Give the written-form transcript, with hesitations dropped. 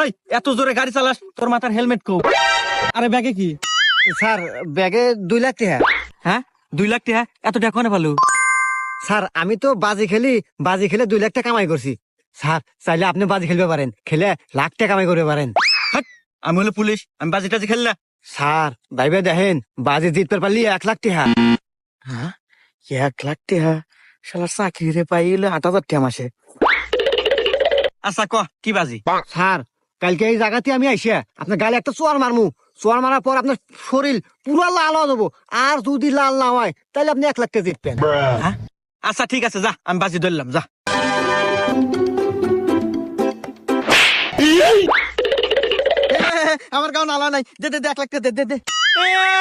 ওই এত জোরে গাড়ি চালাস, তোর মাথার হেলমেট কো? আরে ব্যাগে কি? স্যার ব্যাগে 2 লাখ টাকা। হ্যাঁ 2 লাখ টাকা? এত টাকা কোনে ভালো? স্যার আমি তো বাজি খেলে 2 লাখ টাকা কামাই করছি। স্যার চাইলে আপনি বাজি খেলতে পারেন, খেলে লাখ টাকা কামাই করতে পারেন। আমি হলো পুলিশ, আমি বাজি টাজি খেললা? স্যার ভাইবে দেখেন, বাজি জিততে পারলি 1 লাখ টাকা। হ্যাঁ 1 লাখ টাকা? শালা চাকরি রে পাইলে 8,000 টাকা মাসে। আচ্ছা ক কি বাজি? স্যার কালকে এই জায়গাতে আমি আইসা আপনার গালে একটা চোয়ার মারমু। চোয়ার মারার পর আপনার শরীর পুরো লাল হয়ে যাবো, আর যদি লাল না হয় তাহলে আপনি 1 লাখ টাকা জিতবেন। হ্যাঁ আচ্ছা ঠিক আছে, যা আমি বাজি ধরলাম, যা। আমার গাও নালা নাই, দে দে 1 লাখ টাকা দে দে দে।